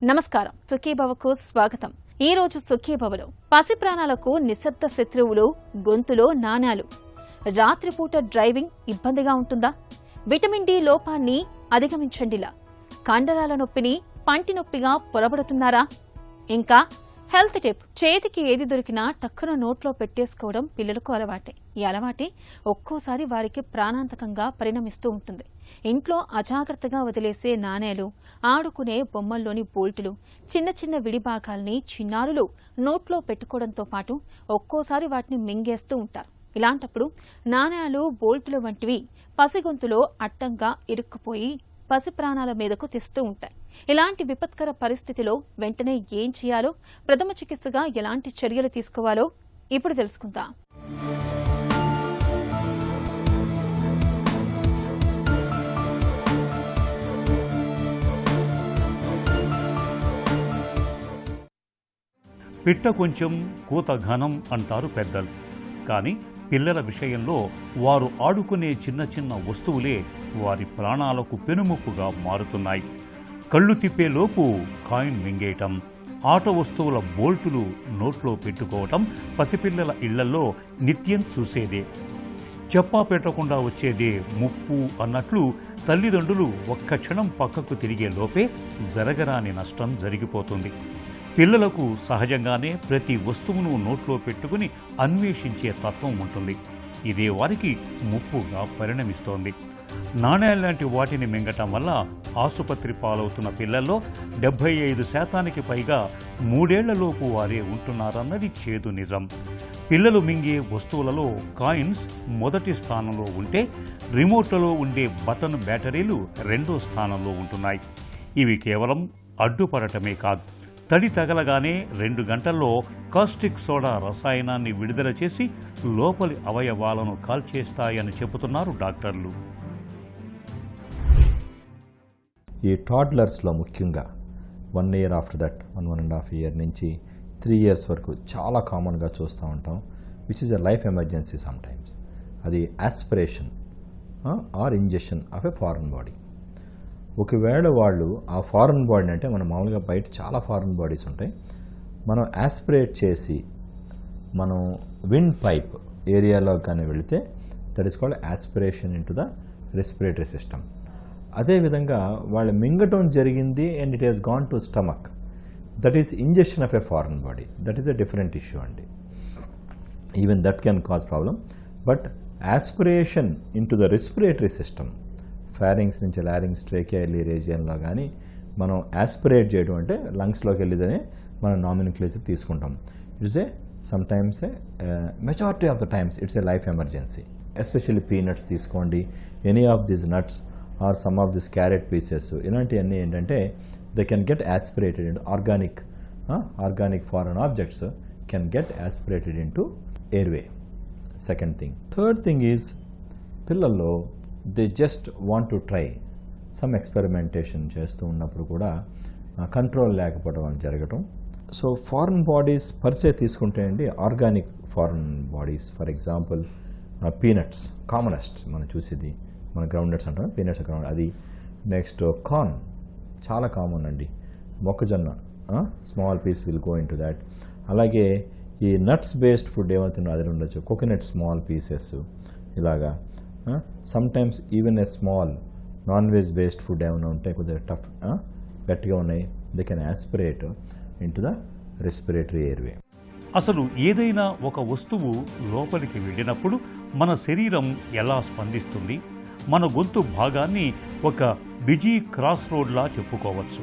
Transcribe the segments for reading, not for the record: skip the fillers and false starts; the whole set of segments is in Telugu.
నమస్కారం, సుఖీభవకు స్వాగతం. ఈ రోజు సుఖీభవలో పసి ప్రాణాలకు నిశ్శబ్ద శత్రువులు గొంతులో నాణాలు. రాత్రిపూట డ్రైవింగ్ ఇబ్బందిగా ఉంటుందా? విటమిన్ డి లోపాన్ని అధిగమించండిలా. కండరాల నొప్పిని పంటి నొప్పిగా పొరబడుతున్నారా? ఇంకా హెల్త్ టిప్, చేతికి ఏది దొరికినా టక్కున నోట్లో పెట్టేసుకోవడం పిల్లలకు అలవాటే. ఈ అలవాటే ఒక్కోసారి వారికి ప్రాణాంతకంగా పరిణమిస్తూ ఉంటుంది. ఇంట్లో అజాగ్రత్తగా వదిలేసే నాణేలు, ఆడుకునే బొమ్మల్లోని బోల్టులు, చిన్న చిన్న విడిభాగాల్ని చిన్నారులు నోట్లో పెట్టుకోవడంతో పాటు ఒక్కోసారి వాటిని మింగేస్తూ ఉంటారు. ఇలాంటప్పుడు నాణేలు, బోల్టులు వంటివి పసిగొంతులో అడ్డంగా ఇరుక్కుపోయి పసి ప్రాణాల మీదకు తెస్తూ ఉంటాయి. ఇలాంటి విపత్కర పరిస్థితిలో వెంటనే ఏం చేయాలో, ప్రథమ చికిత్సగా ఎలాంటి చర్యలు తీసుకోవాలో ఇప్పుడు తెలుసుకుందాం. పిట్ట కొంచెం కూత ఘనం అంటారు పెద్దలు. కానీ పిల్లల విషయంలో వారు ఆడుకునే చిన్న చిన్న వస్తువులే వారి ప్రాణాలకు పెనుముప్పుగా మారుతున్నాయి. కళ్ళు తిప్పేలోపు కాయిన్ మింగేయటం, ఆట వస్తువుల బోల్టులు నోట్లో పెట్టుకోవటం పసిపిల్లల ఇళ్లలో నిత్యం చూసేదే. చెప్పా పెట్టకుండా వచ్చేదే ముప్పు అన్నట్లు తల్లిదండ్రులు ఒక్క క్షణం పక్కకు తిరిగే లోపే జరగరాని నష్టం జరిగిపోతుంది. పిల్లలకు సహజంగానే ప్రతి వస్తువును నోట్లో పెట్టుకుని అన్వేషించే తత్వం ఉంటుంది. ఇదే వారికి ముప్పుగా పరిణమిస్తోంది. నాణేలాంటి వాటిని మింగటం వల్ల ఆసుపత్రి పాలవుతున్న పిల్లల్లో 75% పైగా 3 ఏళ్లలోపు వారే ఉంటున్నారన్నది చేదు నిజం. పిల్లలు మింగే వస్తువులలో కాయిన్స్ మొదటి స్థానంలో ఉంటే, రిమోట్లలో ఉండే బటన్ బ్యాటరీలు 2వ స్థానంలో ఉంటున్నాయి. ఇవి కేవలం అడ్డుపడటమే కాదు, తడి తగలగానే 2 గంటల్లో కాస్టిక్ సోడా రసాయనాన్ని విడుదల చేసి లోపలి అవయవాలను కాల్చేస్తాయని చెబుతున్నారు డాక్టర్లు. ఈ టాడ్లర్స్లో ముఖ్యంగా 1 ఇయర్ ఆఫ్టర్ దట్ 1.5 ఇయర్ నుంచి 3 ఇయర్స్ వరకు చాలా కామన్గా చూస్తూ ఉంటాం, which is a life emergency sometimes. అది aspiration or injection of a foreign body. ఒకవేళ వాళ్ళు ఆ ఫారెన్ బాడీని, అంటే మనం మామూలుగా బయట చాలా ఫారెన్ బాడీస్ ఉంటాయి, మనం ఆస్పిరేట్ చేసి మనం విండ్ పైప్ ఏరియాలో కానీ వెళితే that is called aspiration into the respiratory system. అదేవిధంగా వాళ్ళు మింగటం జరిగింది and it has gone to stomach, that is injection of a foreign body. That is a different issue అండి. Even that can cause problem. But aspiration into the respiratory system, pharynx నుంచి లారింగ్స్, ట్రేకియల్ రీజియన్లో కానీ మనం ఆస్పిరేట్ చేయడం అంటే లంగ్స్లోకి వెళ్ళిదని మనం నామినిక్లేచర్ తీసుకుంటాం. It's a sometimes majority of the times it's a life emergency. Especially peanuts తీసుకోండి, any of this nuts or some of this carrot pieces, ఇలాంటివన్నీ ఏంటంటే they can get aspirated into organic foreign objects can get aspirated into airway. Second thing. Third thing is పిల్లల్లో they just want to try some experimentation చేస్తూ ఉన్నప్పుడు కూడా కంట్రోల్ లేకపోవడం అని జరగటం. సో ఫారెన్ బాడీస్ పర్సే తీసుకుంటే అండి, organic foreign bodies, for example peanuts commonest మనం చూసేది, మన గ్రౌండ్నట్స్ అంటాం, పీనట్స్ గ్రౌండ్, అది. నెక్స్ట్ కార్న్ చాలా కామన్ అండి, మొక్కజొన్న small piece will go into that. అలాగే ఈ నట్స్ బేస్డ్ ఫుడ్ ఏమవుతుందో అది ఉండొచ్చు, కోకోనట్ స్మాల్ పీసెస్ ఇలాగా. Sometimes even a small non veg based food ఏమైనా ఉంటే కొద్దిగా టఫ్ గట్టిగా ఉన్నాయి, they can aspirate into the respiratory airway. అసలు ఏదైనా ఒక వస్తువు లోపలికి వెళ్ళినప్పుడు మన శరీరం ఎలా స్పందిస్తుంది? మన గొంతు భాగాన్ని ఒక బిజీ క్రాస్ రోడ్లా చెప్పుకోవచ్చు.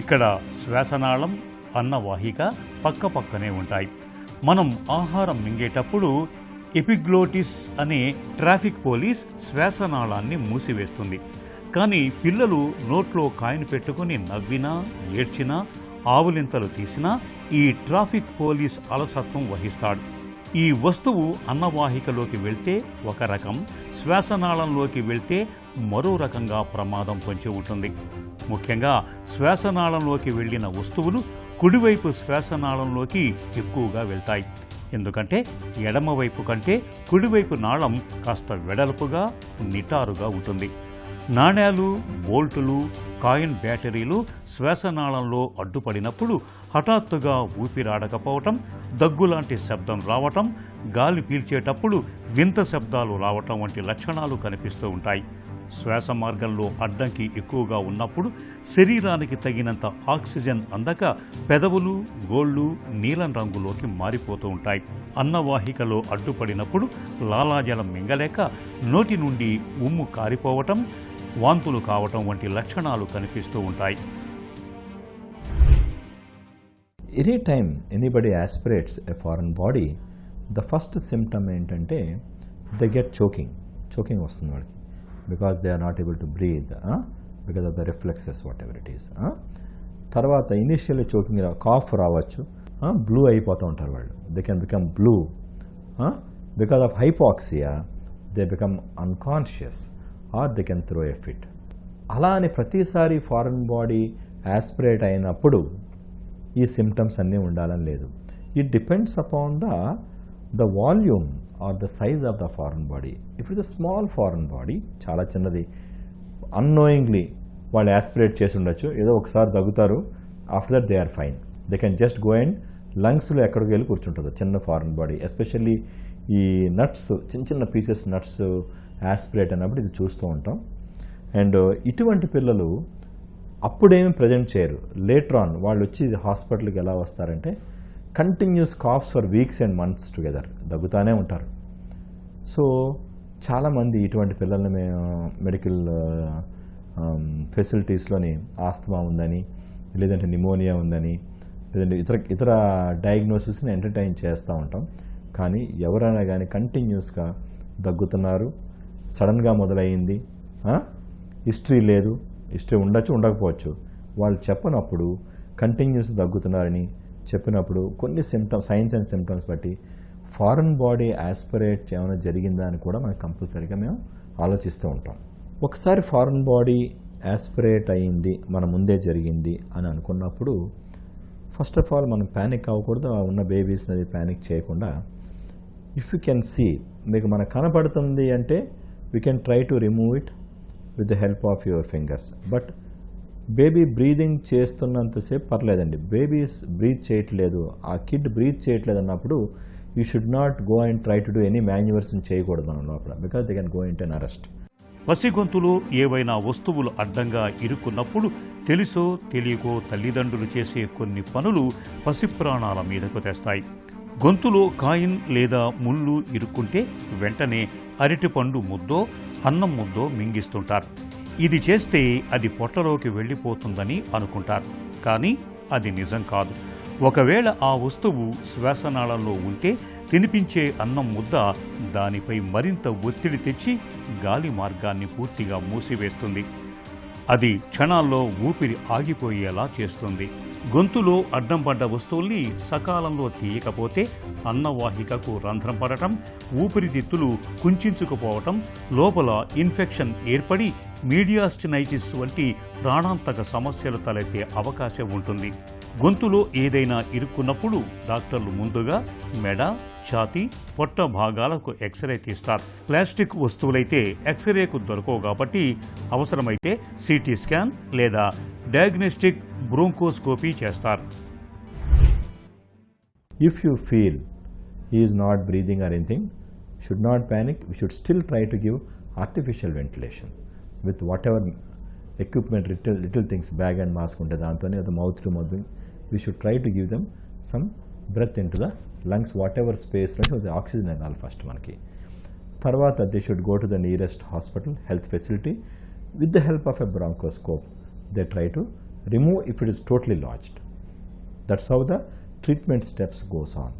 ఇక్కడ శ్వాసనాళం, అన్నవాహిక పక్కపక్కనే ఉంటాయి. మనం ఆహారం మింగేటప్పుడు ఎపిగ్లోటిస్ అనే ట్రాఫిక్ పోలీస్ శ్వాసనాళాన్ని మూసివేస్తుంది. కానీ పిల్లలు నోట్లో కాయిన్ పెట్టుకుని నవ్వినా, ఏడ్చినా, ఆవులింతలు తీసినా ఈ ట్రాఫిక్ పోలీస్ అలసత్వం వహిస్తాడు. ఈ వస్తువు అన్నవాహికలోకి వెళ్తే ఒక రకం, శ్వాసనాళంలోకి వెళ్తే మరో రకంగా ప్రమాదం పొంచి ఉంటుంది. ముఖ్యంగా శ్వాసనాళంలోకి వెళ్లిన వస్తువులు కుడివైపు శ్వాసనాళంలోకి ఎక్కువగా వెళ్తాయి. ఎందుకంటే ఎడమవైపు కంటే కుడివైపు నాళం కాస్త వెడల్పుగా, నిటారుగా ఉంటుంది. నాణేలు, బోల్టులు, కాయిన్ బ్యాటరీలు శ్వాసనాళంలో అడ్డుపడినప్పుడు హఠాత్తుగా ఊపిరాడకపోవటం, దగ్గులాంటి శబ్దం రావటం, గాలి పీల్చేటప్పుడు వింత శబ్దాలు రావటం వంటి లక్షణాలు కనిపిస్తూ ఉంటాయి. శ్వాస మార్గంలో అడ్డంకి ఎక్కువగా ఉన్నప్పుడు శరీరానికి తగినంత ఆక్సిజన్ అందక పెదవులు, గోళ్ళు నీలం రంగులోకి మారిపోతూ ఉంటాయి. అన్నవాహికలో అడ్డుపడినప్పుడు లాలాజలం మింగలేక నోటి నుండి ఉమ్ము కారిపోవటం, వాంతులు కావటం వంటి లక్షణాలు కనిపిస్తూ ఉంటాయి. Any time anybody aspirates a foreign body, the first symptom ఏంటంటే దే గెట్ చోకింగ్ వస్తుంది వాడికి, because they are not able to breathe, because of the reflexes whatever it is. తర్వాత ఇనిషియల్లీ చోకింగ్ కాఫ్ రావచ్చు, బ్లూ అయిపోతూ ఉంటారు వాళ్ళు, they can become blue. Because of hypoxia they become unconscious or they can throw a fit. అలా అని ప్రతిసారి ఫారెన్ బాడీ ఆస్పిరేట్ అయినప్పుడు ఈ సిమ్టమ్స్ అన్నీ ఉండాలని లేదు. It depends upon the volume or the size of the foreign body. If it is small foreign body, చాలా చిన్నది, అన్నోయింగ్లీ వాళ్ళు యాస్పిరేట్ చేసి ఉండొచ్చు, ఏదో ఒకసారి దగ్గుతారు, after that they are fine, they can just go and లంగ్స్లో ఎక్కడికి వెళ్ళి కూర్చుంటుంది చిన్న ఫారెన్ బాడీ. ఎస్పెషల్లీ ఈ నట్స్, చిన్న పీసెస్ నట్స్ యాస్పిరేట్ అయినప్పుడు ఇది చూస్తూ ఉంటాం. అండ్ ఇటువంటి పిల్లలు అప్పుడేమి ప్రజెంట్ చేయరు, లేటర్ ఆన్ వాళ్ళు వచ్చి హాస్పిటల్కి ఎలా వస్తారంటే continuous coughs for weeks and months together, దగ్గుతానే ఉంటారు. సో చాలామంది ఇటువంటి పిల్లల్ని మేము మెడికల్ ఫెసిలిటీస్లోని ఆస్తమా ఉందని, లేదంటే నిమోనియా ఉందని, లేదంటే ఇతర డయాగ్నోసిస్ని ఎంటర్టైన్ చేస్తూ ఉంటాం. కానీ ఎవరైనా కానీ కంటిన్యూస్గా దగ్గుతున్నారు, సడన్గా మొదలయ్యింది, హిస్టరీ లేదు, హిస్టరీ ఉండొచ్చు ఉండకపోవచ్చు, వాళ్ళు చెప్పనప్పుడు కంటిన్యూస్ దగ్గుతున్నారని చెప్పినప్పుడు కొన్ని సైన్స్ అండ్ సిమ్టమ్స్ బట్టి ఫారెన్ బాడీ ఆస్పిరేట్ ఏమైనా జరిగిందా అని కూడా మనకు కంపల్సరీగా మేము ఆలోచిస్తూ ఉంటాం. ఒకసారి ఫారెన్ బాడీ ఆస్పిరేట్ అయ్యింది, మన ముందే జరిగింది అని అనుకున్నప్పుడు ఫస్ట్ ఆఫ్ ఆల్ మనం ప్యానిక్ అవ్వకూడదు, ఉన్న బేబీస్ని అది ప్యానిక్ చేయకుండా, ఇఫ్ యూ కెన్ సీ, మీకు మనకు కనపడుతుంది అంటే we can try to remove it with the help of your fingers. But baby breathing చేస్తున్నంతసేపు పర్లేదండి, బేబీస్ బ్రీత్ చేయట్లేదు, ఆ కిడ్ బ్రీత్ చేయట్లేదు అన్నప్పుడు you should not go and try to do any మాన్యువర్స్ని చేయకూడదు మనం లోపల, బికాస్ దే కెన్ గో ఇంట్ అన్ అరెస్ట్. పసిగొంతులో ఏవైనా వస్తువులు అడ్డంగా ఇరుక్కున్నప్పుడు తెలుసో తెలియకో తల్లిదండ్రులు చేసే కొన్ని పనులు పసి ప్రాణాల మీదకు తెస్తాయి. గొంతులో కాయిన్ లేదా ముళ్ళు ఇరుక్కుంటే వెంటనే అరటిపండు ముద్దో అన్నం ముద్దో మింగిస్తుంటారు. ఇది చేస్తే అది పొట్టలోకి వెళ్ళిపోతుందని అనుకుంటారు, కానీ అది నిజం కాదు. ఒకవేళ ఆ వస్తువు శ్వాసనాళంలో ఉంటే తినిపించే అన్నం ముద్ద దానిపై మరింత ఒత్తిడి తెచ్చి గాలి మార్గాన్ని పూర్తిగా మూసివేస్తుంది. అది క్షణాల్లో ఊపిరి ఆగిపోయేలా చేస్తుంది. గొంతులో అడ్డం పడ్డ వస్తువుల్ని సకాలంలో తీయకపోతే అన్నవాహికకు రంధ్రం పడటం, ఊపిరితిత్తులు కుంచుకుపోవటం, లోపల ఇన్ఫెక్షన్ ఏర్పడి మీడియాస్టినైటిస్ వంటి ప్రాణాంతక సమస్యలు తలెత్తే అవకాశం ఉంటుంది. గొంతులో ఏదైనా ఇరుక్కున్నప్పుడు డాక్టర్లు ముందుగా మెడ, ఛాతీ, పొట్ట భాగాలకు ఎక్స్రే తీస్తారు. ప్లాస్టిక్ వస్తువులైతే ఎక్స్రేకు దొరకవు కాబట్టి అవసరమైతే సిటీ స్కాన్ లేదా డయాగ్నోస్టిక్ బ్రోంకోస్కోపీ చేస్తారు. If you feel he is not breathing or anything, should not panic. We should still try to give artificial ventilation with whatever equipment, little things, bag and mask unte dantone adu mouth to mouth. We should try to give them some breath into the lungs, whatever space lo the oxygen and all first manaki. Tarvata they should go to the nearest hospital, health facility, with the help of a bronchoscope. They try to remove if it is totally lodged. That's how the treatment steps goes on.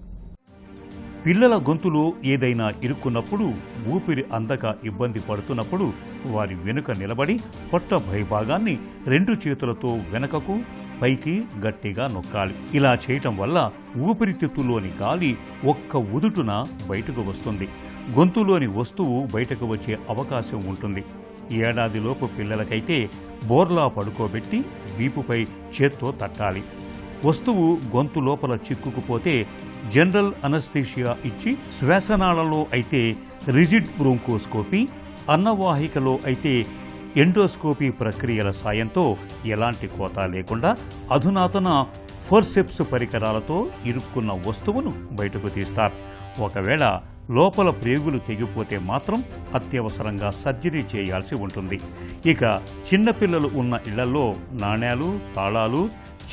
పిల్లల గొంతులో ఏదైనా ఇరుక్కున్నప్పుడు, ఊపిరి అందక ఇబ్బంది పడుతున్నప్పుడు వారి వెనుక నిలబడి పొట్ట పైభాగాన్ని 2 చేతులతో వెనకకు పైకి గట్టిగా నొక్కాలి. ఇలా చేయటం వల్ల ఊపిరితిత్తులోని గాలి ఒక్క ఉదుటున బయటకు వస్తుంది. గొంతులోని వస్తువు బయటకు వచ్చే అవకాశం ఉంటుంది. ఏడాదిలోపు పిల్లలకైతే బోర్లా పడుకోబెట్టి వీపుపై చేత్తో తట్టాలి. వస్తువు గొంతు లోపల చిక్కుకుపోతే జనరల్ అనస్థీషియా ఇచ్చి, శ్వాసనాళంలో అయితే రిజిడ్ బ్రోంకోస్కోపీ, అన్నవాహికలో అయితే ఎండోస్కోపీ ప్రక్రియల సాయంతో ఎలాంటి కోత లేకుండా అధునాతన ఫోర్సెప్స్ పరికరాలతో ఇరుక్కున్న వస్తువును బయటకు తీస్తారు. ఒకవేళ లోపల ప్రేగులు తెగిపోతే మాత్రం అత్యవసరంగా సర్జరీ చేయాల్సి ఉంటుంది. ఇక చిన్నపిల్లలు ఉన్న ఇళ్లలో నాణేలు, తాళాలు,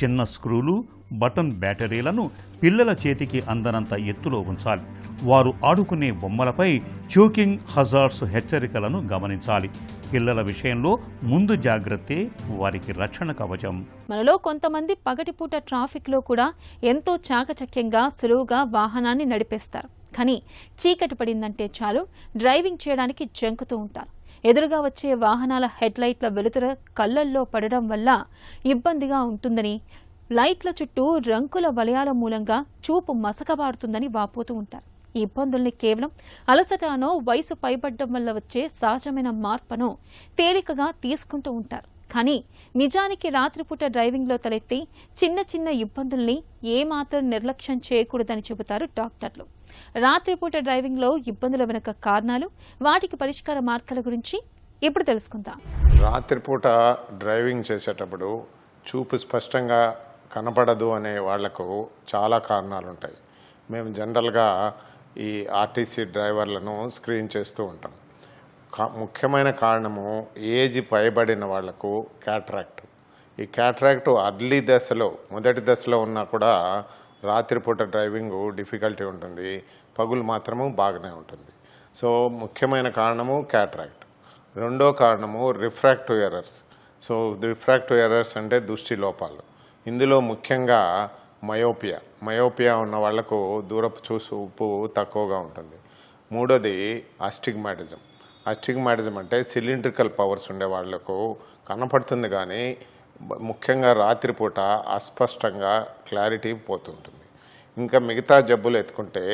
చిన్న స్క్రూలు, బటన్ బ్యాటరీలను పిల్లల చేతికి అందనంత ఎత్తులో ఉంచాలి. వారు ఆడుకునే బొమ్మలపై చోకింగ్ హజార్డ్స్ హెచ్చరికలను గమనించాలి. పిల్లల విషయంలో ముందు జాగ్రత్తే వారికి రక్షణ కవచం. మనలో కొంతమంది పగటిపూట ట్రాఫిక్లో కూడా ఎంతో చాకచక్యంగా సులువుగా వాహనాన్ని నడిపేస్తారు. కానీ చీకటి పడిందంటే చాలు డ్రైవింగ్ చేయడానికి జంకుతూ ఉంటారు. ఎదురుగా వచ్చే వాహనాల హెడ్లైట్ల వెలుతురు కళ్లల్లో పడడం వల్ల ఇబ్బందిగా ఉంటుందని, లైట్ల చుట్టూ రంగుల వలయాల మూలంగా చూపు మసకబారుతుందని వాపోతూ ఉంటారు. ఈ ఇబ్బందుల్ని కేవలం అలసటనో వయసు పైబడ్డం వల్ల వచ్చే సహజమైన మార్పును తేలికగా తీసుకుంటూ ఉంటారు. కానీ నిజానికి రాత్రిపూట డ్రైవింగ్లో తలెత్తే చిన్న చిన్న ఇబ్బందుల్ని ఏమాత్రం నిర్లక్ష్యం చేయకూడదని చెబుతారు డాక్టర్లు. రాత్రిపూట డ్రైవింగ్లో ఇబ్బందుల వెనుక కారణాలు, వాటికి పరిష్కార మార్గాల గురించి ఇప్పుడు తెలుసుకుందాం. రాత్రిపూట డ్రైవింగ్ చేసేటప్పుడు చూపు స్పష్టంగా కనపడదు అనే వాళ్లకు చాలా కారణాలు ఉంటాయి. మేము జనరల్గా ఈ ఆర్టీసీ డ్రైవర్లను స్క్రీన్ చేస్తూ ఉంటాం. ముఖ్యమైన కారణము ఏజ్ పైబడిన వాళ్లకు క్యాట్రాక్ట్. ఈ క్యాట్రాక్ట్ అర్లీ దశలో, మొదటి దశలో ఉన్నా కూడా రాత్రిపూట డ్రైవింగ్ డిఫికల్టీ ఉంటుంది, పగులు మాత్రము బాగానే ఉంటుంది. సో ముఖ్యమైన కారణము క్యాట్రాక్ట్. రెండో కారణము refractive errors. So refractive errors అంటే దృష్టి లోపాలు. ఇందులో ముఖ్యంగా మయోపియా ఉన్న వాళ్లకు దూరపు చూపు తక్కువగా ఉంటుంది. మూడోది అస్టిగ్మాటిజం. అస్టిగ్మాటిజం అంటే సిలిండ్రికల్ పవర్స్ ఉండే వాళ్లకు కనపడుతుంది కానీ ముఖ్యంగా రాత్రిపూట అస్పష్టంగా క్లారిటీ పోతుంటుంది. ఇంకా మిగతా జబ్బులు ఎత్తుకుంటే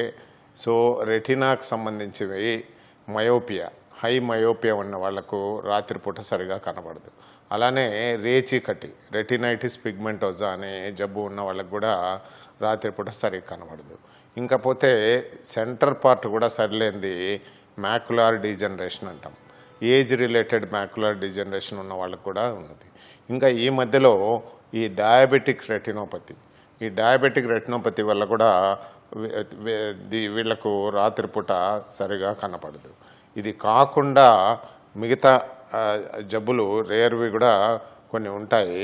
సో రెటినాకు సంబంధించినవి హై మయోపియా ఉన్న వాళ్లకు రాత్రిపూట సరిగా కనబడదు. అలానే రేచీకటి, రెటినైటిస్ పిగ్మెంటోజా అనే జబ్బు ఉన్న వాళ్ళకు కూడా రాత్రిపూట సరిగ్గా కనబడదు. ఇంకా పోతే సెంటర్ పార్ట్ కూడా సరిలేనిది మ్యాక్యులార్ డీజనరేషన్ అంటాం. ఏజ్ రిలేటెడ్ మ్యాక్యులార్ డీజనరేషన్ ఉన్న వాళ్ళకు కూడా ఉన్నది. ఇంకా ఈ మధ్యలో ఈ డయాబెటిక్ రెటినోపతి వల్ల కూడా వీళ్లకు రాత్రిపూట సరిగా కనపడదు. ఇది కాకుండా మిగతా జబ్బులు రేర్వి కూడా కొన్ని ఉంటాయి.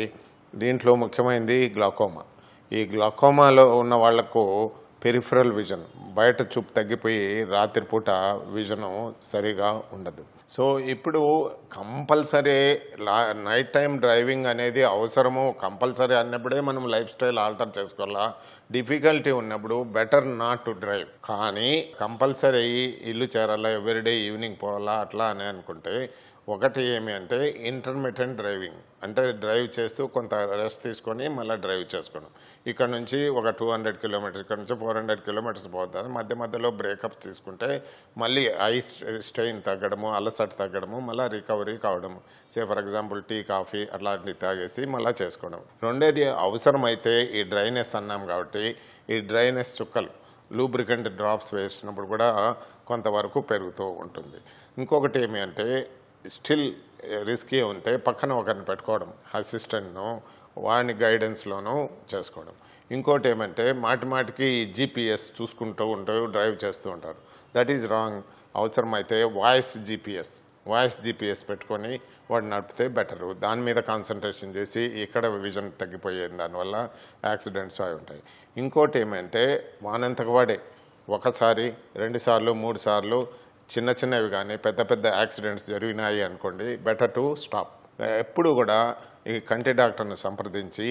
దీంట్లో ముఖ్యమైనది గ్లాకోమా. ఈ గ్లాకోమాలో ఉన్న వాళ్లకు పెరిఫరల్ విజన్, బయట చూపు తగ్గిపోయి రాత్రిపూట విజను సరిగా ఉండదు. సో ఇప్పుడు కంపల్సరీ నైట్ టైం డ్రైవింగ్ అనేది అవసరము, కంపల్సరీ అన్నప్పుడే మనం లైఫ్ స్టైల్ ఆల్టర్ చేసుకోవాలా. డిఫికల్టీ ఉన్నప్పుడు బెటర్ నాట్ టు డ్రైవ్. కానీ కంపల్సరీ ఇల్లు చేరాలా, ఎవ్రీడే ఈవినింగ్ పోవాలా అట్లా అని అనుకుంటే ఒకటి ఏమి అంటే ఇంటర్మిటెంట్ డ్రైవింగ్, అంటే డ్రైవ్ చేస్తూ కొంత రెస్ట్ తీసుకొని మళ్ళీ డ్రైవ్ చేసుకోవడం. ఇక్కడ నుంచి ఒక 200 కిలోమీటర్స్, ఇక్కడ నుంచి 400 కిలోమీటర్స్ పోతుంది. మధ్యలో బ్రేకప్స్ తీసుకుంటే మళ్ళీ ఐ స్ట్రెయిన్ తగ్గడము, అలసట తగ్గడము, మళ్ళీ రికవరీ కావడము. ఫర్ ఎగ్జాంపుల్ టీ, కాఫీ అట్లాంటివి తాగేసి మళ్ళీ చేసుకోవడం. రెండేది అవసరమైతే ఈ డ్రైనెస్ అన్నాం కాబట్టి ఈ డ్రైనెస్ చుక్కలు, లూబ్రికెంట్ డ్రాప్స్ వేసినప్పుడు కూడా కొంతవరకు పెరుగుతూ ఉంటుంది. ఇంకొకటి ఏమి అంటే స్టిల్ రిస్కీ ఉంటే పక్కన ఒకరిని పెట్టుకోవడం, అసిస్టెంట్ను, వాడిని గైడెన్స్లోనూ చేసుకోవడం. ఇంకోటి ఏమంటే మాటికి జీపీఎస్ చూసుకుంటూ డ్రైవ్ చేస్తూ ఉంటారు. That is wrong. అవసరమైతే వాయిస్ జీపీఎస్ పెట్టుకొని వాడు నడిపితే బెటరు. దాని మీద కాన్సన్ట్రేషన్ చేసి ఇక్కడ విజన్ తగ్గిపోయేది, దానివల్ల యాక్సిడెంట్స్ అవి ఉంటాయి. ఇంకోటి ఏమంటే వానంతకు వాడే ఒకసారి, 2 సార్లు, 3 సార్లు చిన్నవి కానీ పెద్ద యాక్సిడెంట్స్ జరిగినాయి అనుకోండి, బెటర్ టు స్టాప్. ఎప్పుడు కూడా ఈ కంటి డాక్టర్ని సంప్రదించి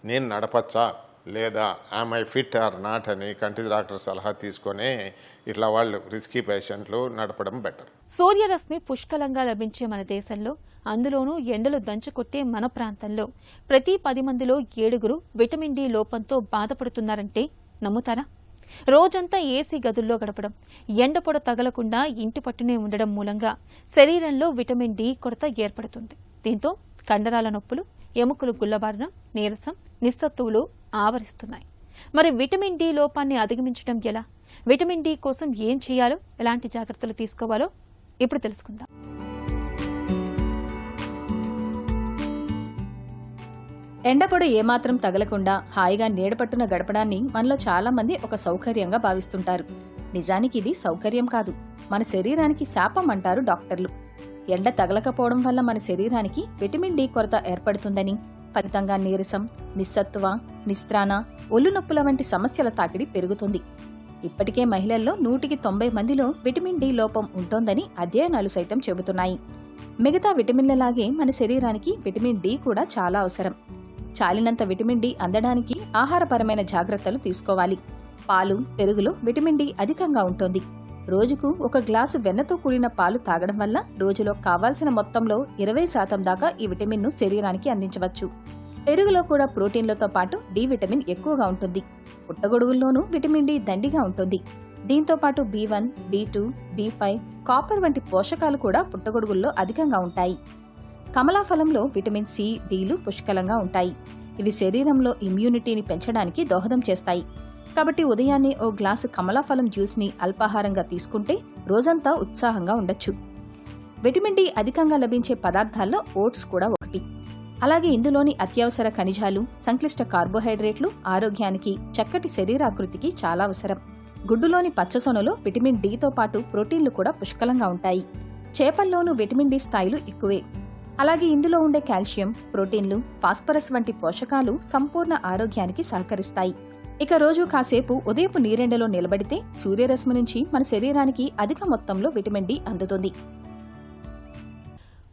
నేను నడపచ్చా లేదా am I fit are not అని కంటి డాక్టర్ సలహా తీసుకొని ఇట్లా వాళ్ళు రిస్కీ పేషెంట్లు నడపడం బెటర్. సూర్యరశ్మి పుష్కలంగా లభించే మన దేశంలో, అందులోనూ ఎండలు దంచుకొట్టే మన ప్రాంతంలో ప్రతి 10 మందిలో 7 విటమిన్ డి లోపంతో బాధపడుతున్నారంటే నమ్ముతారా? రోజంతా ఏసీ గదుల్లో గడపడం, ఎండపొడ తగలకుండా ఇంటి పట్టునే ఉండడం మూలంగా శరీరంలో విటమిన్ డి కొరత ఏర్పడుతుంది. దీంతో కండరాల నొప్పులు, ఎముకలు గుల్లబారడం, నీరసం, నిస్సత్తువులు ఆవరిస్తున్నాయి. మరి విటమిన్ డి లోపాన్ని అధిగమించడం ఎలా? విటమిన్ డి కోసం ఏం చేయాలో, ఎలాంటి జాగ్రత్తలు తీసుకోవాలో ఇప్పుడు తెలుసుకుందాం. ఎండపొడి ఏమాత్రం తగలకుండా హాయిగా నీడపట్టున గడపడాన్ని మనలో చాలా మంది ఒక సౌకర్యంగా భావిస్తుంటారు. నిజానికి ఇది సౌకర్యం కాదు, మన శరీరానికి శాపం అంటారు డాక్టర్లు. ఎండ తగలకపోవడం వల్ల మన శరీరానికి విటమిన్ డి కొరత ఏర్పడుతుందని, ఫలితంగా నీరసం, నిస్సత్తువ, నిస్త్రాణ, ఒళ్ళు నొప్పుల వంటి సమస్యల తాకిడి పెరుగుతుంది. ఇప్పటికే మహిళల్లో 190 మందిలో విటమిన్ డి లోపం ఉంటోందని అధ్యయనాలు సైతం చెబుతున్నాయి. మిగతా విటమిన్లలాగే మన శరీరానికి విటమిన్ డి కూడా చాలా అవసరం. చాలినంత విటమిన్ డి అందడానికి ఆహారపరమైన జాగ్రత్తలు తీసుకోవాలి. పాలు, పెరుగులో విటమిన్ డి అధికంగా ఉంటుంది. రోజుకు 1 గ్లాసు వెన్నతో కూడిన పాలు తాగడం వల్ల రోజులో కావాల్సిన మొత్తంలో 20% దాకా ఈ విటమిన్ను శరీరానికి అందించవచ్చు. పెరుగులో కూడా ప్రోటీన్లతో పాటు డి విటమిన్ ఎక్కువగా ఉంటుంది. పుట్టగొడుగుల్లోనూ విటమిన్ డి దండిగా ఉంటుంది. దీంతో పాటు B1, B2, B5, కాపర్ వంటి పోషకాలు కూడా పుట్టగొడుగుల్లో అధికంగా ఉంటాయి. కమలాఫలంలో విటమిన్ సి, డిలు పుష్కలంగా ఉంటాయి. ఇవి శరీరంలో ఇమ్యూనిటీని పెంచడానికి దోహదం చేస్తాయి. కాబట్టి ఉదయాన్నే ఓ గ్లాసు కమలాఫలం జ్యూస్ని అల్పాహారంగా తీసుకుంటే రోజంతా ఉత్సాహంగా ఉండొచ్చు. విటమిన్ డి అధికంగా లభించే పదార్థాల్లో ఓట్స్ కూడా ఒకటి. అలాగే ఇందులోని అత్యవసర ఖనిజాలు, సంక్లిష్ట కార్బోహైడ్రేట్లు ఆరోగ్యానికి, చక్కటి శరీరాకృతికి చాలా అవసరం. గుడ్డులోని పచ్చసొనలో విటమిన్ డితో పాటు ప్రోటీన్లు కూడా పుష్కలంగా ఉంటాయి. చేపల్లోనూ విటమిన్ డి స్థాయిలు ఎక్కువే. అలాగే ఇందులో ఉండే కాల్షియం, ప్రోటీన్లు, ఫాస్ఫరస్ వంటి పోషకాలు సంపూర్ణ ఆరోగ్యానికి సహకరిస్తాయి. ఇక రోజు కాసేపు ఉదయపు నీరెండలో నిలబడితే సూర్యరశ్మి నుంచి మన శరీరానికి అధిక మొత్తంలో విటమిన్ డి అందుతుంది.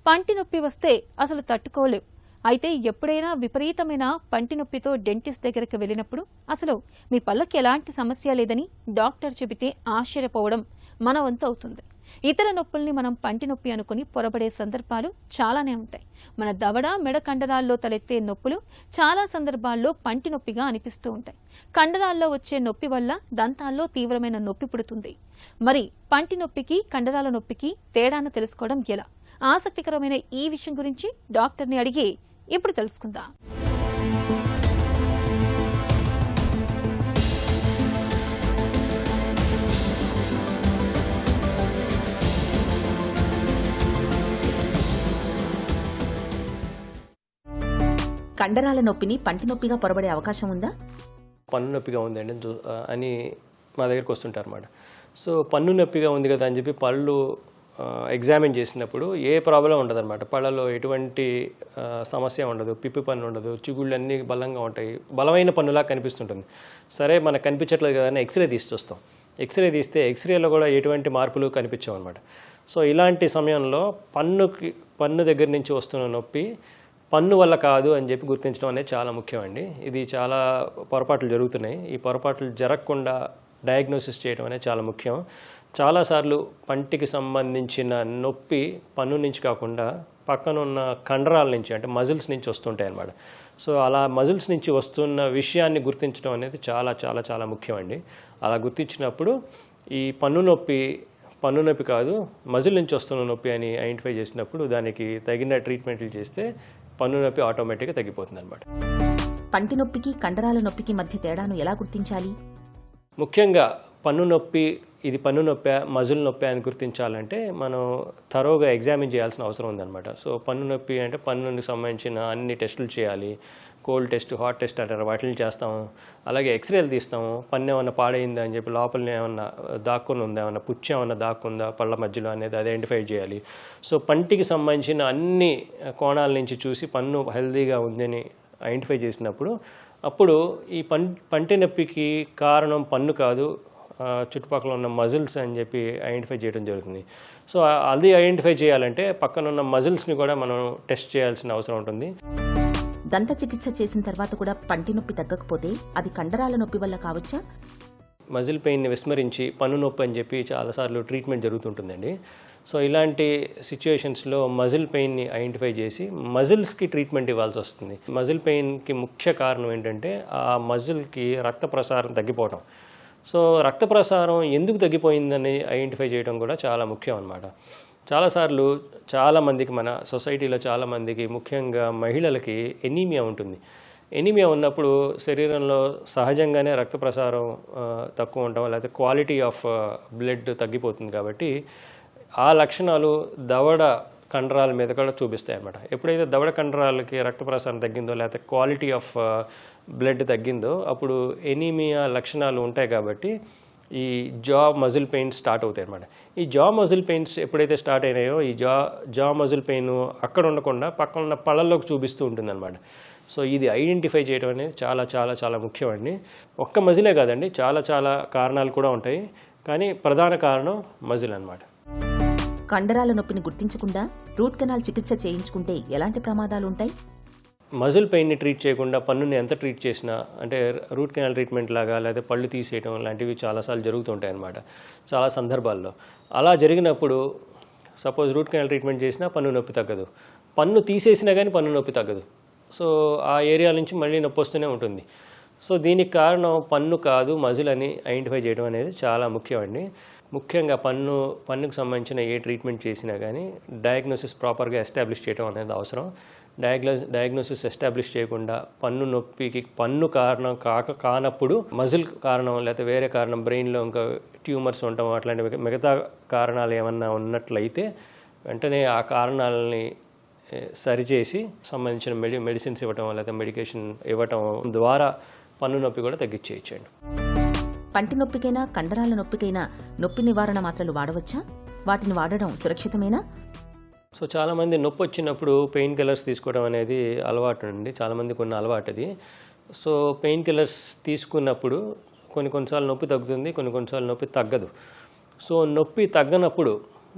పంటి నొప్పి వస్తే అసలు తట్టుకోలేం. అయితే ఎప్పుడైనా విపరీతమైన పంటి నొప్పితో డెంటిస్ట్ దగ్గరికి వెళ్ళినప్పుడు అసలు మీ పళ్ళకి ఎలాంటి సమస్య లేదని డాక్టర్ చెబితే ఆశ్చర్యపోవడం మన వంతు అవుతుంది. ఇతర నొప్పుల్ని మనం పంటి నొప్పి అనుకుని పొరబడే సందర్భాలు చాలానే ఉంటాయి. మన దవడ, మెడ కండరాల్లో తలెత్తే నొప్పులు చాలా సందర్భాల్లో పంటి నొప్పిగా అనిపిస్తూ ఉంటాయి. కండరాల్లో వచ్చే నొప్పి వల్ల దంతాల్లో తీవ్రమైన నొప్పి పుడుతుంది. మరి పంటి నొప్పికి, కండరాల నొప్పికి తేడాను తెలుసుకోవడం ఎలా? ఆసక్తికరమైన ఈ విషయం గురించి డాక్టర్ని అడిగి ఇప్పుడు తెలుసుకుందాం. కండరాల నొప్పిని పంటి నొప్పిగా పొరబడే అవకాశం ఉందా? పన్ను నొప్పిగా ఉందండి అని మా దగ్గరికి వస్తుంటారు అన్నమాట. సో పన్ను నొప్పిగా ఉంది కదా అని చెప్పి పళ్ళు ఎగ్జామిన్ చేసినప్పుడు ఏ ప్రాబ్లం ఉండదు అనమాట. పళ్ళలో ఎటువంటి సమస్య ఉండదు, పిప్పి పన్ను ఉండదు, చిగుళ్ళు అన్నీ బలంగా ఉంటాయి, బలమైన పన్నులా కనిపిస్తుంటుంది. సరే మనకు కనిపించట్లేదు కదా అని ఎక్స్రే తీసి చూస్తాం. ఎక్స్రే తీస్తే ఎక్స్రేలో కూడా ఎటువంటి మార్పులు కనిపించాం అనమాట. సో ఇలాంటి సమయంలో పన్ను దగ్గర నుంచి వస్తున్న నొప్పి పన్ను వల్ల కాదు అని చెప్పి గుర్తించడం అనేది చాలా ముఖ్యమండి. ఇది చాలా పొరపాట్లు జరుగుతున్నాయి. ఈ పొరపాట్లు జరగకుండా డయాగ్నోసిస్ చేయడం అనేది చాలా ముఖ్యం. చాలాసార్లు పంటికి సంబంధించిన నొప్పి పన్ను నుంచి కాకుండా పక్కన ఉన్న కండరాల నుంచి, అంటే మజిల్స్ నుంచి వస్తుంటాయి అన్నమాట. సో అలా మజిల్స్ నుంచి వస్తున్న విషయాన్ని గుర్తించడం అనేది చాలా చాలా చాలా ముఖ్యమండి. అలా గుర్తించినప్పుడు ఈ పన్ను నొప్పి కాదు, మజిల్ నుంచి వస్తున్న నొప్పి అని ఐడెంటిఫై చేసినప్పుడు దానికి తగిన ట్రీట్మెంట్లు చేస్తే పన్ను నొప్పి ఆటోమేటిక్గా తగ్గిపోతుంది అనమాట. పంటి నొప్పికి, కండరాల నొప్పికి మధ్య తేడాను ఎలా గుర్తించాలి? ముఖ్యంగా పన్ను నొప్పి, ఇది పన్ను నొప్పి, మజిల్ నొప్పి అని గుర్తించాలంటే మనం థరోగా ఎగ్జామిన్ చేయాల్సిన అవసరం ఉందన్నమాట. సో పన్ను నొప్పి అంటే పన్నుకి సంబంధించిన అన్ని టెస్టులు చేయాలి. కోల్డ్ టెస్ట్, హాట్ టెస్ట్ అంటారు, వాటిని చేస్తాము. అలాగే ఎక్స్రేలు తీస్తాము. పన్ను ఏమన్నా పాడైందా అని చెప్పి లోపల ఏమన్నా దాక్కుని ఉందా, ఏమన్నా పుచ్చు ఏమన్నా దాక్కుందా పళ్ళ మధ్యలో అనేది ఐడెంటిఫై చేయాలి. సో పంటికి సంబంధించిన అన్ని కోణాల నుంచి చూసి పన్ను హెల్దీగా ఉందని ఐడెంటిఫై చేసినప్పుడు అప్పుడు ఈ పంటి నొప్పికి కారణం పన్ను కాదు, చుట్టుపక్కల ఉన్న మజిల్స్ అని చెప్పి ఐడెంటిఫై చేయడం జరుగుతుంది. సో అది ఐడెంటిఫై చేయాలంటే పక్కన ఉన్న మజిల్స్ని కూడా మనం టెస్ట్ చేయాల్సిన అవసరం ఉంటుంది. దంత చికిత్స చేసిన తర్వాత కూడా పంటి నొప్పి తగ్గకపోతే అది కండరాల నొప్పి వల్ల కావచ్చా? మజిల్ పెయిన్ని విస్మరించి పన్ను నొప్పి అని చెప్పి చాలాసార్లు ట్రీట్మెంట్ జరుగుతుంటుందండి. సో ఇలాంటి సిచ్యువేషన్స్లో మజిల్ పెయిన్ని ఐడెంటిఫై చేసి మజిల్స్కి ట్రీట్మెంట్ ఇవ్వాల్సి వస్తుంది. మజిల్ పెయిన్కి ముఖ్య కారణం ఏంటంటే ఆ మజిల్కి రక్త ప్రసారం తగ్గిపోవడం. సో రక్త ప్రసారం ఎందుకు తగ్గిపోయిందని ఐడెంటిఫై చేయడం కూడా చాలా ముఖ్యం అన్నమాట. చాలాసార్లు చాలామందికి, మన సొసైటీలో చాలామందికి, ముఖ్యంగా మహిళలకి ఎనీమియా ఉంటుంది. ఎనీమియా ఉన్నప్పుడు శరీరంలో సహజంగానే రక్త ప్రసారం తక్కువ ఉండడం, లేకపోతే క్వాలిటీ ఆఫ్ బ్లడ్ తగ్గిపోతుంది. కాబట్టి ఆ లక్షణాలు దవడ కండరాల మీద కూడా చూపిస్తాయి అన్నమాట. ఎప్పుడైతే దవడ కండరాలకి రక్త ప్రసరణ తగ్గిందో లేకపోతే క్వాలిటీ ఆఫ్ బ్లడ్ తగ్గిందో అప్పుడు ఎనీమియా లక్షణాలు ఉంటాయి కాబట్టి ఈ జా మజిల్ పెయిన్స్ స్టార్ట్ అవుతాయి అన్నమాట. ఈ జా మజిల్ పెయిన్స్ ఎప్పుడైతే స్టార్ట్ అయినాయో ఈ జా మజిల్ పెయిన్ అక్కడ ఉండకుండా పక్కన ఉన్న పళ్ళల్లోకి చూపిస్తూ ఉంటుందన్నమాట. సో ఇది ఐడెంటిఫై చేయడం అనేది చాలా చాలా చాలా ముఖ్యమండి. ఒక్క మజిలే కాదండి, చాలా చాలా కారణాలు కూడా ఉంటాయి, కానీ ప్రధాన కారణం మజిల్ అన్నమాట. కండరాల నొప్పిని గుర్తించకుండా రూట్ కెనాల్ చికిత్స చేయించుకుంటే ఎలాంటి ప్రమాదాలు ఉంటాయి? మజిల్ పెయిన్ని ట్రీట్ చేయకుండా పన్నుని ఎంత ట్రీట్ చేసినా, అంటే రూట్ కెనాల్ ట్రీట్మెంట్ లాగా లేదా పళ్ళు తీసేయడం లాంటివి చాలాసార్లు జరుగుతుంటాయి అన్నమాట చాలా సందర్భాల్లో. అలా జరిగినప్పుడు సపోజ్ రూట్ కెనాల్ ట్రీట్మెంట్ చేసినా పన్ను నొప్పి తగ్గదు, పన్ను తీసేసినా కానీ పన్ను నొప్పి తగ్గదు. సో ఆ ఏరియా నుంచి మళ్ళీ నొప్పి వస్తూనే ఉంటుంది. సో దీనికి కారణం పన్ను కాదు మజిల్ అని ఐడెంటిఫై చేయడం అనేది చాలా ముఖ్యమండి. ముఖ్యంగా పన్నుకు సంబంధించిన ఏ ట్రీట్మెంట్ చేసినా కానీ డయాగ్నోసిస్ ప్రాపర్గా ఎస్టాబ్లిష్ చేయడం అనేది అవసరం. డయాగ్నోసిస్ ఎస్టాబ్లిష్ చేయకుండా పన్ను నొప్పికి పన్ను కారణం కానప్పుడు మజిల్ కారణం లేకపోతే వేరే కారణం బ్రెయిన్లో ఇంకా ట్యూమర్స్ ఉండటం అట్లాంటి మిగతా కారణాలు ఏమన్నా ఉన్నట్లయితే వెంటనే ఆ కారణాలని సరిచేసి సంబంధించిన మెడిసిన్స్ ఇవ్వటం లేకపోతే మెడికేషన్ ఇవ్వటం ద్వారా పన్ను నొప్పి కూడా తగ్గించేయచ్చండి. పంటి నొప్పికైనా కండరాల నొప్పికైనా నొప్పి నివారణ మాత్రలు వాడవచ్చా? వాటిని వాడడం సురక్షితమేనా? సో చాలామంది నొప్పి వచ్చినప్పుడు పెయిన్ కిల్లర్స్ తీసుకోవడం అనేది అలవాటు అండి, చాలామందికి ఉన్న అలవాటు అది. సో పెయిన్ కిల్లర్స్ తీసుకున్నప్పుడు కొన్నిసార్లు నొప్పి తగ్గుతుంది, కొన్నిసార్లు నొప్పి తగ్గదు. సో నొప్పి తగ్గనప్పుడు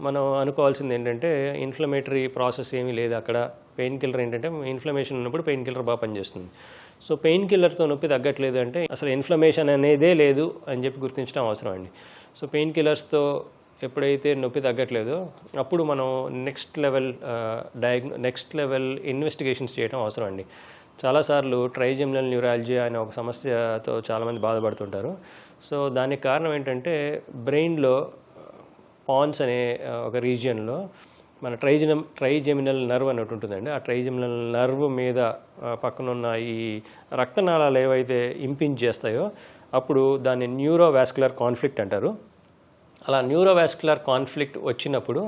మనం అనుకోవాల్సింది ఏంటంటే ఇన్ఫ్లమేటరీ ప్రాసెస్ ఏమీ లేదు అక్కడ. పెయిన్ కిల్లర్ ఏంటంటే ఇన్ఫ్లమేషన్ ఉన్నప్పుడు పెయిన్ కిల్లర్ బాగా పనిచేస్తుంది. సో పెయిన్ కిల్లర్తో నొప్పి తగ్గట్లేదు అంటే అసలు ఇన్ఫ్లమేషన్ అనేదే లేదు అని చెప్పి గుర్తించడం అవసరం అండి. సో పెయిన్ కిల్లర్స్తో ఎప్పుడైతే నొప్పి తగ్గట్లేదో అప్పుడు మనం నెక్స్ట్ లెవెల్ ఇన్వెస్టిగేషన్స్ చేయడం అవసరం అండి. చాలాసార్లు ట్రైజెమినల్ న్యూరాలజీ అనే ఒక సమస్యతో చాలామంది బాధపడుతుంటారు. సో దానికి కారణం ఏంటంటే బ్రెయిన్లో పాన్స్ అనే ఒక రీజియన్లో మన ట్రైజెమినల్ నర్వ్ అన్నట్టు ఉంటుందండి. ఆ ట్రైజెమినల్ నర్వ్ మీద పక్కనున్న ఈ రక్తనాళాలు ఏవైతే ఇంపింజ్ చేస్తాయో అప్పుడు దాన్ని న్యూరోవాస్కులర్ కాన్ఫ్లిక్ట్ అంటారు. అలా న్యూరోవాస్కులర్ కాన్ఫ్లిక్ట్ వచ్చినప్పుడు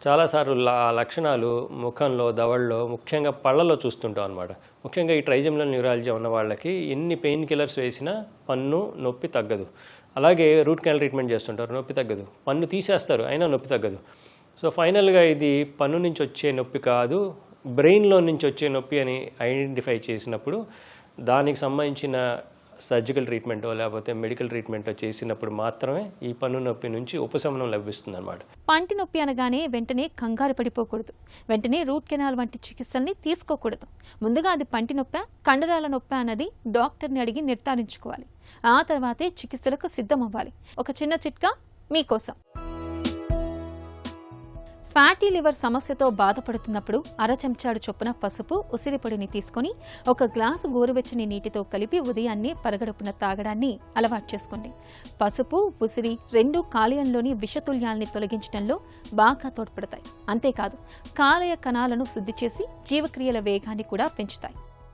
చాలాసార్లు ఆ లక్షణాలు ముఖంలో దవడలో ముఖ్యంగా పళ్ళలో చూస్తుంటాం అనమాట. ముఖ్యంగా ఈ ట్రైజెమినల్ న్యూరాలజీ ఉన్న వాళ్ళకి ఎన్ని పెయిన్ కిల్లర్స్ వేసినా పన్ను నొప్పి తగ్గదు. అలాగే రూట్ కెనాల్ ట్రీట్మెంట్ చేస్తుంటారు, నొప్పి తగ్గదు. పన్ను తీసేస్తారు అయినా నొప్పి తగ్గదు. సో ఫైనల్గా ఇది పన్ను నుంచి వచ్చే నొప్పి కాదు, బ్రెయిన్లో నుంచి వచ్చే నొప్పి అని ఐడెంటిఫై చేసినప్పుడు దానికి సంబంధించిన సర్జికల్ ట్రీట్మెంటో లేకపోతే మెడికల్ ట్రీట్మెంటో చేసినప్పుడు మాత్రమే ఈ పన్ను నొప్పి నుంచి ఉపశమనం లభిస్తుంది అన్నమాట. పంటి నొప్పి అనగానే వెంటనే కంగారు పడిపోకూడదు, వెంటనే రూట్ కెనాల్ వంటి చికిత్సల్ని తీసుకోకూడదు. ముందుగా అది పంటి నొప్పా కండరాల నొప్పా అన్నది డాక్టర్ని అడిగి నిర్ధారించుకోవాలి. ఆ తర్వాతే చికిత్సలకు సిద్ధమవ్వాలి. ఒక చిన్న చిట్కా మీకోసం. ఫ్యాటీ లివర్ సమస్యతో బాధపడుతున్నప్పుడు అర చెంచాడు చొప్పున పసుపు ఉసిరిపొడిని తీసుకుని ఒక గ్లాసు గోరువెచ్చని నీటితో కలిపి ఉదయాన్నే పరగడుపున తాగడాన్ని అలవాటు చేసుకోండి. పసుపు ఉసిరి రెండు కాలేయంలోని విషతుల్యాల్ని తొలగించడంలో బాగా తోడ్పడతాయి. అంతేకాదు కాలేయ కణాలను శుద్ధి చేసి జీవక్రియల వేగాన్ని కూడా పెంచుతాయి.